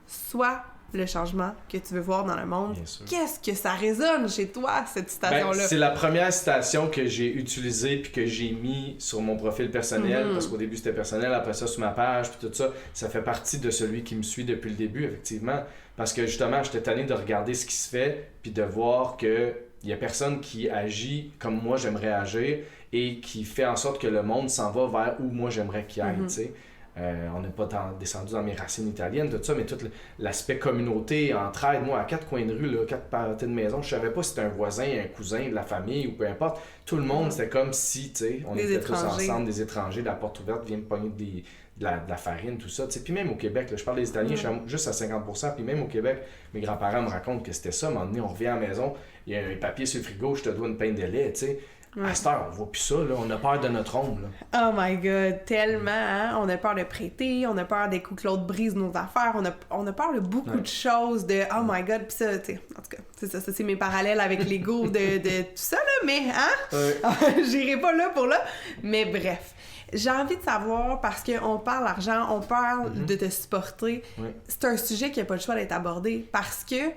Sois le changement que tu veux voir dans le monde. Qu'est-ce que ça résonne chez toi, cette citation-là? C'est la première citation que j'ai utilisée puis que j'ai mis sur mon profil personnel, parce qu'au début c'était personnel, après ça sur ma page, puis tout ça, ça fait partie de celui qui me suit depuis le début, effectivement, parce que justement, j'étais tanné de regarder ce qui se fait, puis de voir que il y a personne qui agit comme moi j'aimerais agir et qui fait en sorte que le monde s'en va vers où moi j'aimerais qu'il aille, tu sais. On n'est pas descendu dans mes racines italiennes, tout ça, mais tout l'aspect communauté, entraide, moi, à 4 coins de rue, là, 4 parties de maison, je savais pas si c'était un voisin, un cousin, de la famille ou peu importe. Tout le monde, c'était comme si, tu sais, on était tous ensemble, des étrangers, de la porte ouverte, viennent me pogner de la farine, tout ça. Puis même au Québec, là, je parle des Italiens, je suis juste à 50%, puis même au Québec, mes grands-parents me racontent que c'était ça. À un moment donné, on revient à la maison, il y a un papier sur le frigo, je te dois une pinte de lait, tu sais. À cette heure, on voit plus ça, là. On a peur de notre ombre, là. Oh my God, tellement, hein? On a peur de prêter, on a peur des coups que l'autre brise nos affaires, on a peur de beaucoup de choses, de oh my God, pis ça, tu sais, en tout cas, c'est ça, c'est mes parallèles avec l'ego de tout ça, là, mais, hein? J'irai pas là pour là, mais bref. J'ai envie de savoir, parce qu'on parle argent, on parle de te supporter, c'est un sujet qui n'a pas le choix d'être abordé, parce que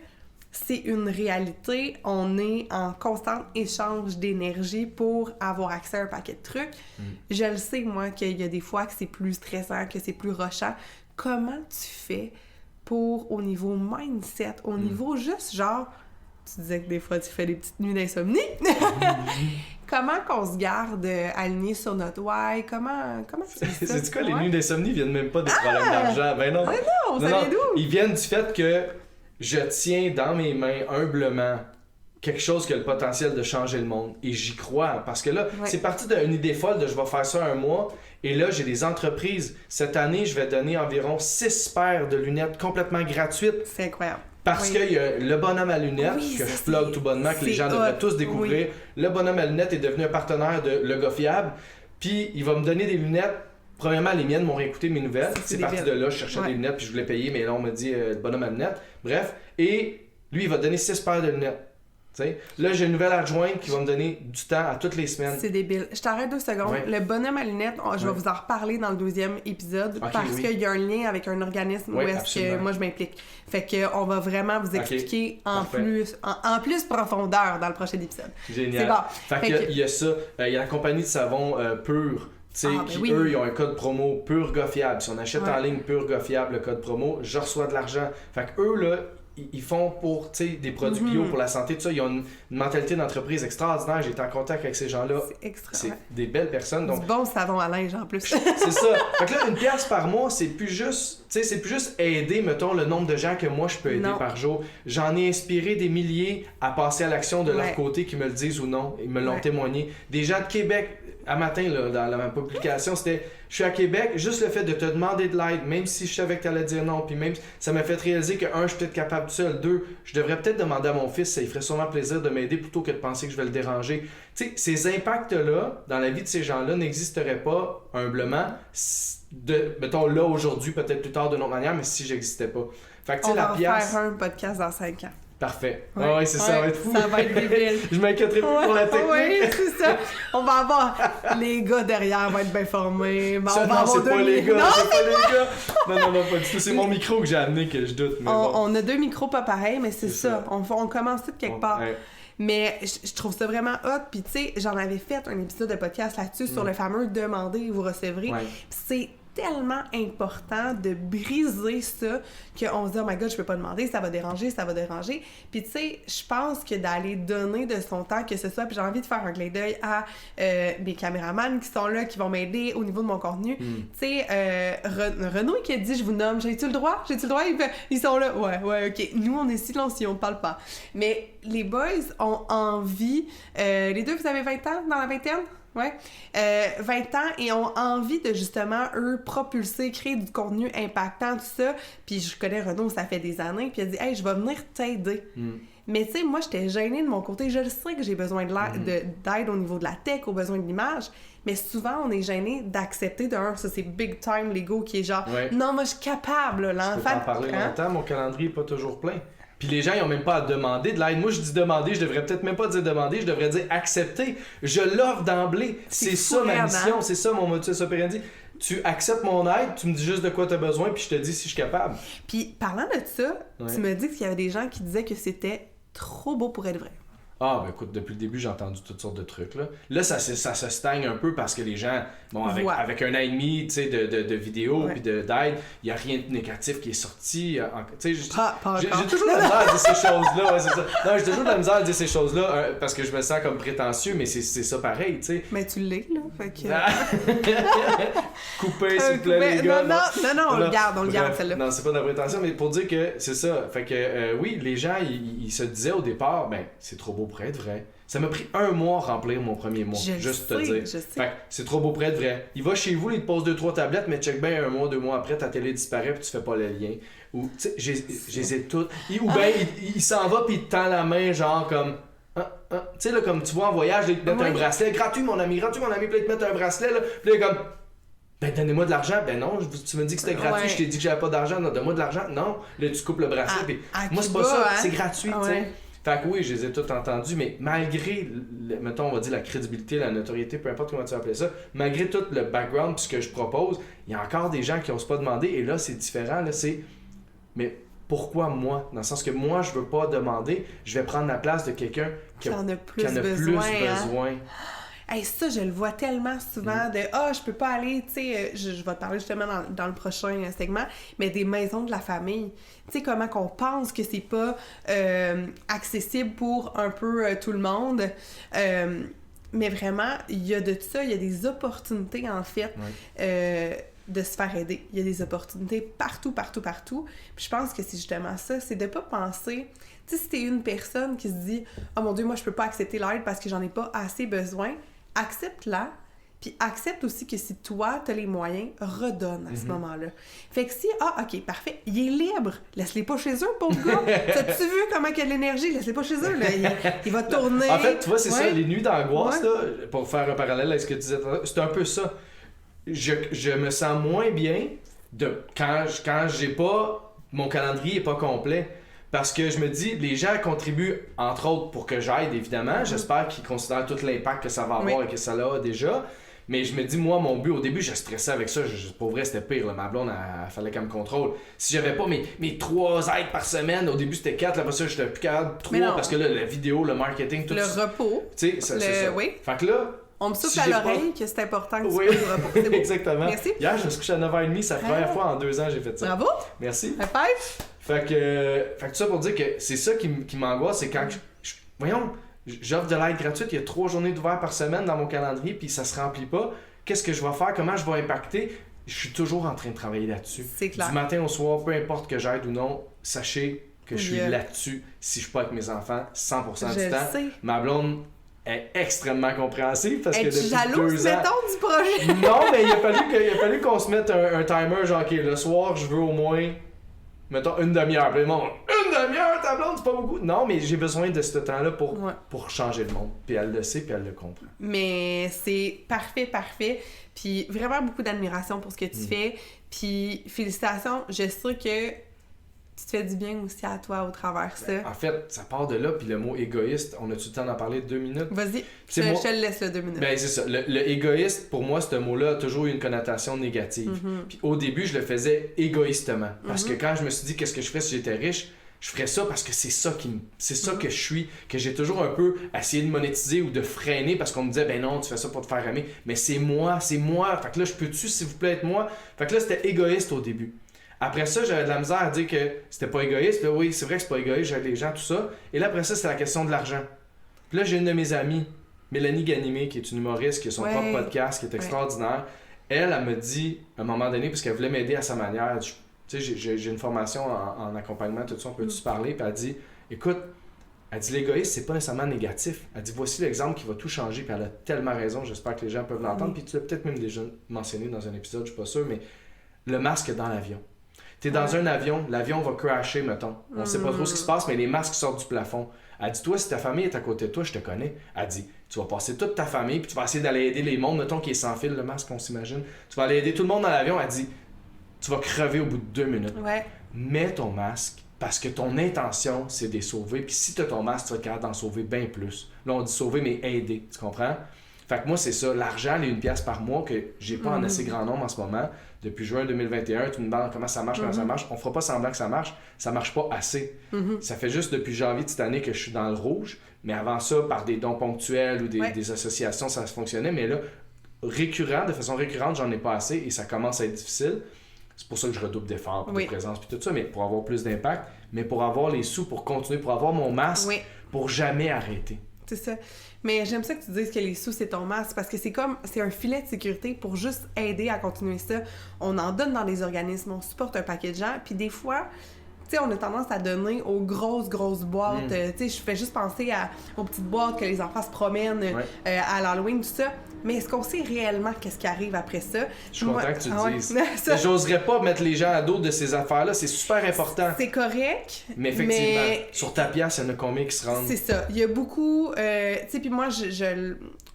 c'est une réalité, on est en constant échange d'énergie pour avoir accès à un paquet de trucs. Je le sais, moi, qu'il y a des fois que c'est plus stressant, que c'est plus rushant. Comment tu fais pour, au niveau mindset, au niveau juste genre, tu disais que des fois tu fais des petites nuits d'insomnie. comment qu'on se garde aligné sur notre why? Comment tu dis ça? C'est quoi, les nuits d'insomnie viennent même pas des problèmes d'argent? Ben non! Mais non, ça vient d'où? Ils viennent du fait que je tiens dans mes mains humblement quelque chose qui a le potentiel de changer le monde. Et j'y crois. Parce que là, c'est parti d'une idée folle de je vais faire ça un mois. Et là, j'ai des entreprises. Cette année, je vais donner environ 6 paires de lunettes complètement gratuites. C'est incroyable. Parce qu'il y a le bonhomme à lunettes, que je plug tout bonnement, que les gens devraient tous découvrir. Le bonhomme à lunettes est devenu un partenaire de Le Gars Fiable. Puis, il va me donner des lunettes. Premièrement, les miennes m'ont réécouté mes nouvelles. C'est parti de là, je cherchais des lunettes, puis je voulais payer, mais là, on m'a dit le bonhomme à lunettes. Bref. Et lui, il va donner 6 paires de lunettes. T'sais. Là, j'ai une nouvelle adjointe qui va me donner du temps à toutes les semaines. C'est débile. Je t'arrête 2 secondes. Le bonhomme à lunettes, je vais vous en reparler dans le 2e épisode parce qu'il y a un lien avec un organisme où est-ce que moi je m'implique. Fait qu'on va vraiment vous expliquer en plus profondeur dans le prochain épisode. Génial. C'est bon. Fait qu'il y a ça. Il y a la compagnie de savon Pur. Eux, ils ont un code promo Pur Gars Fiable. Si on achète en ligne Pur Gars Fiable, le code promo, je reçois de l'argent. Fait que eux, là, ils font pour des produits bio pour la santé, tout ça. Ils ont une mentalité d'entreprise extraordinaire. J'ai été en contact avec ces gens-là. C'est des belles personnes. Donc... Du bon savon à linge en plus. C'est ça. Fait que là, 1 pièce par mois, c'est plus juste aider, mettons, le nombre de gens que moi je peux aider par jour. J'en ai inspiré des milliers à passer à l'action de leur côté, qui me le disent ou non. Ils me l'ont témoigné. Des gens de Québec, à matin, là, dans ma publication, c'était « Je suis à Québec, juste le fait de te demander de l'aide, même si je savais que tu allais dire non, puis même ça m'a fait réaliser que, 1, je suis peut-être capable tout seul, 2, je devrais peut-être demander à mon fils, ça lui ferait sûrement plaisir de m'aider plutôt que de penser que je vais le déranger. » Tu sais, ces impacts-là, dans la vie de ces gens-là, n'existeraient pas, humblement, mettons là, aujourd'hui, peut-être plus tard d'une autre manière, mais si j'existais pas. Fait que, tu sais, la pièce... On va faire un podcast dans 5 ans. Parfait. Ouais, c'est ça, va être fou. Ça va être débile. Je m'inquiéterai plus pour la technique. Oui, c'est ça. On va avoir... Les gars derrière vont être bien formés. Non, c'est pas les gars. C'est pas les gars. Non, pas du tout. C'est mon micro que j'ai amené que je doute. Mais on a 2 micros pas pareils, mais c'est ça. On commence tout quelque part. Ouais. Mais je trouve ça vraiment hot. Puis tu sais, j'en avais fait un épisode de podcast là-dessus sur le fameux « Demandez et vous recevrez ». C'est tellement important de briser ça qu'on se dit « Oh my God, je peux pas demander, ça va déranger. » Puis tu sais, je pense que d'aller donner de son temps, que ce soit... Puis j'ai envie de faire un clin d'œil à mes caméramans qui sont là, qui vont m'aider au niveau de mon contenu. Tu sais, Renaud qui a dit « Je vous nomme, j'ai-tu le droit? » Ils sont là. Ouais, OK. Nous, on est silencieux, on parle pas. Mais les boys ont envie... les deux, vous avez 20 ans dans la vingtaine? Ouais. 20 ans et ont envie de justement, eux, propulser, créer du contenu impactant, tout ça. Puis je connais Renaud, ça fait des années, puis il a dit « Hey, je vais venir t'aider. » Mais tu sais, moi, j'étais gênée de mon côté. Je le sais que j'ai besoin d'aide au niveau de la tech, au besoin de l'image. Mais souvent, on est gêné d'accepter ça c'est big time l'ego qui est genre « Non, moi, je suis capable, l'enfant. » Je peux en parler longtemps, mon calendrier n'est pas toujours plein. Puis les gens, ils n'ont même pas à demander de l'aide. Moi, je dis demander, je devrais peut-être même pas dire demander, je devrais dire accepter. Je l'offre d'emblée. C'est ça ma mission, c'est ça mon modus operandi. Tu acceptes mon aide, tu me dis juste de quoi tu as besoin, puis je te dis si je suis capable. Puis parlant de ça, tu me dis qu'il y avait des gens qui disaient que c'était trop beau pour être vrai. Ah, ben écoute, depuis le début, j'ai entendu toutes sortes de trucs, là. Là, ça se stagne un peu parce que les gens, avec 1 an et demi, tu sais, de vidéos puis d'aide, il n'y a rien de négatif qui est sorti. Tu sais, j'ai toujours de la misère à dire ces choses-là, c'est ça. Non, j'ai toujours de la misère à dire ces choses-là parce que je me sens comme prétentieux, mais c'est ça pareil, tu sais. Mais tu l'es, là, fait que... Coupez, s'il vous plaît, les gars. Non, on le garde, celle-là. Non, c'est pas de la prétention, mais pour dire que c'est ça. Fait que, oui, les gens, ils se disaient au départ, ben, c'est trop beau pour être vrai. Ça m'a pris 1 mois à remplir mon premier mois. Juste te dire. Je sais. Fait que c'est trop beau pour être vrai. Il va chez vous, il te pose 2-3 tablettes, mais check bien 1 mois, 2 mois après, ta télé disparaît puis tu fais pas le lien. Ou, tu sais, j'ai toutes. Ou bien, il s'en va puis il te tend la main, genre comme. Tu sais, là, comme tu vois en voyage, il te met un bracelet. Gratuit, mon ami, puis là, il te met un bracelet, là. Puis là, il est comme. Ben, donnez-moi de l'argent. Ben non, tu me dis que c'était gratuit, je t'ai dit que j'avais pas d'argent. Non, donne-moi de l'argent. Non, là, tu coupes le bracelet. Puis moi, c'est pas ça, c'est gratuit, tu sais. Fait que oui, je les ai toutes entendus, mais malgré, mettons, on va dire la crédibilité, la notoriété, peu importe comment tu vas appeler ça, malgré tout le background puis ce que je propose, il y a encore des gens qui n'osent pas demander, et là, c'est différent, là, c'est... Mais pourquoi moi? Dans le sens que moi, je veux pas demander, je vais prendre la place de quelqu'un qui en a plus besoin. Hey, ça, je le vois tellement souvent de « Ah, je peux pas aller, tu sais, je vais te parler justement dans le prochain segment, mais des maisons de la famille. » Tu sais, comment qu'on pense que c'est pas accessible pour un peu tout le monde. Tu Mais vraiment, il y a de tout ça, il y a des opportunités, en fait, de se faire aider. Il y a des opportunités partout. Puis je pense que c'est justement ça, c'est de pas penser... Tu sais, si t'es une personne qui se dit « Oh mon Dieu, moi, je peux pas accepter l'aide parce que j'en ai pas assez besoin », accepte-la. Puis accepte aussi que si toi, t'as les moyens, redonne à ce moment-là. Fait que si, OK, parfait, il est libre, laisse-les pas chez eux, pauvre gars. T'as-tu vu comment il y a de l'énergie? Laisse-les pas chez eux, là. Il va tourner. En fait, tu vois, c'est ça, les nuits d'angoisse, là, pour faire un parallèle avec ce que tu disais, c'est un peu ça. Je me sens moins bien quand j'ai pas... Mon calendrier est pas complet. Parce que je me dis, les gens contribuent, entre autres, pour que j'aide, évidemment. J'espère qu'ils considèrent tout l'impact que ça va avoir et que ça a déjà. Mais je me dis, moi, mon but, au début, je stressais avec ça. Pour vrai, c'était pire. Là. Ma blonde, elle fallait qu'elle me contrôle. Si j'avais pas mes 3 aides par semaine, au début, c'était 4. Là, après ça, j'étais plus capable. 3 parce que là, la vidéo, le marketing, tout ça. Le repos. Tu sais, c'est ça. Oui. Fait que là... On me souffle à l'oreille que c'est important que tu oui. prennes du repos. C'est beau. Exactement. Merci. Hier, je me suis couché à 9h30. C'est la première fois en 2 ans que j'ai fait ça. Bravo. Merci. High five. Fait que tout ça pour dire que c'est ça qui m'angoisse, c'est quand voyons, j'offre de l'aide gratuite, il y a 3 journées d'ouvert par semaine dans mon calendrier, puis ça se remplit pas. Qu'est-ce que je vais faire? Comment je vais impacter? Je suis toujours en train de travailler là-dessus. C'est clair. Du matin au soir, peu importe que j'aide ou non, sachez que je suis là-dessus si je suis pas avec mes enfants 100% du temps. Sais. Ma blonde est extrêmement compréhensive parce que depuis jalouse, 2 ans... mettons, du projet? Non, mais il a fallu qu'on se mette un timer, genre, OK, le soir, je veux au moins... Mettons une demi-heure. Puis le monde, une demi-heure, ta blonde, c'est pas beaucoup. Non, mais j'ai besoin de ce temps-là pour changer le monde. Puis elle le sait, puis elle le comprend. Mais c'est parfait. Puis vraiment beaucoup d'admiration pour ce que tu fais. Puis félicitations. Je sais que tu te fais du bien aussi à toi au travers de ça. En fait, ça part de là. Puis le mot égoïste, on a-tu le temps d'en parler 2 minutes? Vas-y, je te le laisse 2 minutes. Ben c'est ça. Le égoïste, pour moi, ce mot-là a toujours eu une connotation négative. Puis au début, je le faisais égoïstement. Parce que quand je me suis dit qu'est-ce que je ferais si j'étais riche, je ferais ça parce que c'est ça que je suis, que j'ai toujours un peu essayé de monétiser ou de freiner parce qu'on me disait ben non, tu fais ça pour te faire aimer. Mais c'est moi. Fait que là, je peux-tu, s'il vous plaît, être moi? Fait que là, c'était égoïste au début. Après ça, j'avais de la misère à dire que c'était pas égoïste. Là, oui, c'est vrai que c'est pas égoïste, j'aide les gens, tout ça. Et là, après ça, c'est la question de l'argent. Puis là, j'ai une de mes amies, Mélanie Ganimé, qui est une humoriste, qui a son propre podcast, qui est extraordinaire. Elle me dit, à un moment donné, parce qu'elle voulait m'aider à sa manière, tu sais, j'ai une formation en accompagnement, tout ça, on peut-tu se parler? Puis elle dit, écoute, l'égoïsme, c'est pas nécessairement négatif. Elle dit, voici l'exemple qui va tout changer. Puis elle a tellement raison, j'espère que les gens peuvent l'entendre. Puis tu l'as peut-être même déjà mentionné dans un épisode, je suis pas sûr, mais le masque dans l'avion. T'es dans un avion, l'avion va crasher, mettons. On sait pas trop ce qui se passe, mais les masques sortent du plafond. Elle dit, toi, si ta famille est à côté de toi, je te connais. Elle dit, tu vas passer toute ta famille, puis tu vas essayer d'aller aider les mondes, mettons qui est sans fil, le masque, on s'imagine. Tu vas aller aider tout le monde dans l'avion. Elle dit, tu vas crever au bout de 2 minutes. Ouais. Mets ton masque, parce que ton intention, c'est de les sauver. Puis si tu as ton masque, tu vas être capable d'en sauver bien plus. Là, on dit sauver, mais aider. Tu comprends? Fait que moi, c'est ça. L'argent, les 1 pièce par mois, que j'ai pas en assez grand nombre en ce moment. Depuis juin 2021, tu me demandes comment ça marche, On fera pas semblant que ça marche pas assez. Ça fait juste depuis janvier de cette année que je suis dans le rouge, mais avant ça, par des dons ponctuels ou des associations, ça fonctionnait, mais là, de façon récurrente, j'en ai pas assez et ça commence à être difficile. C'est pour ça que je redouble d'efforts, de présence, puis tout ça, mais pour avoir plus d'impact, mais pour avoir les sous, pour continuer, pour avoir mon masque, pour jamais arrêter. C'est ça. Mais j'aime ça que tu dises que les sous, c'est ton masque, parce que c'est un filet de sécurité pour juste aider à continuer ça. On en donne dans des organismes, on supporte un paquet de gens, puis des fois, tu sais, on a tendance à donner aux grosses boîtes. Tu sais, je fais juste penser aux petites boîtes que les enfants se promènent à l'Halloween, tout ça. Mais est-ce qu'on sait réellement qu'est-ce qui arrive après ça? Je suis content que tu le dises. J'oserais pas mettre les gens à dos de ces affaires-là. C'est super important. C'est correct. Mais effectivement, sur ta pièce, il y en a combien qui se rendent? C'est ça. Il y a beaucoup... tu sais, puis moi,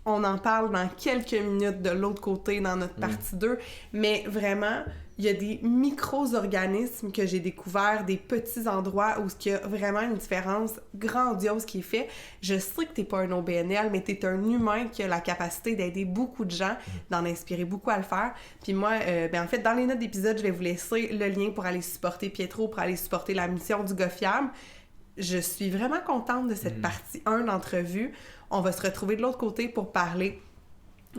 on en parle dans quelques minutes de l'autre côté, dans notre partie 2. Mais vraiment... Il y a des micro-organismes que j'ai découverts, des petits endroits où il y a vraiment une différence grandiose qui est faite. Je sais que t'es pas un OBNL, mais t'es un humain qui a la capacité d'aider beaucoup de gens, d'en inspirer beaucoup à le faire. Puis moi, en fait, dans les notes d'épisode, je vais vous laisser le lien pour aller supporter Pietro, pour aller supporter la mission du gars fiable. Je suis vraiment contente de cette partie 1 d'entrevue. On va se retrouver de l'autre côté pour parler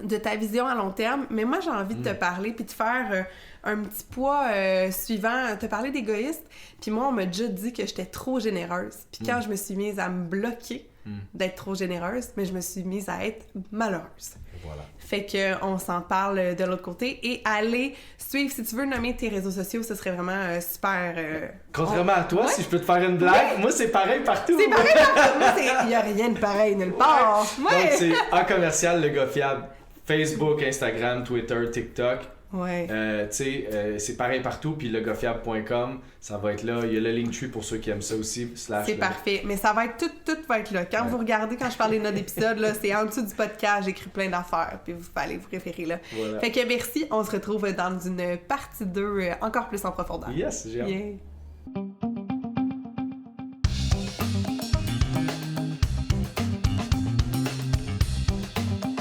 de ta vision à long terme, mais moi j'ai envie de te parler puis de faire un petit poids suivant, te parler d'égoïste, puis moi on m'a déjà dit que j'étais trop généreuse, puis quand je me suis mise à me bloquer d'être trop généreuse, mais je me suis mise à être malheureuse. Voilà. Fait qu'on s'en parle de l'autre côté. Et allez suivre, si tu veux nommer tes réseaux sociaux, ce serait vraiment super... Contrairement à toi, si je peux te faire une blague, moi c'est pareil partout. C'est pareil partout. Moi, il n'y a rien de pareil nulle part. Donc c'est en commercial le gars fiable. Facebook, Instagram, Twitter, TikTok. Ouais. C'est pareil partout, puis legosfiable.com, ça va être là. Il y a le Linktree pour ceux qui aiment ça aussi. C'est parfait, mais ça va être tout va être là. Quand vous regardez, quand je parle des notes d'épisode, là, c'est en dessous du podcast, j'écris plein d'affaires, puis vous allez vous référer là. Voilà. Fait que merci, on se retrouve dans une partie 2 encore plus en profondeur. Yes, j'ai hâte. Yeah.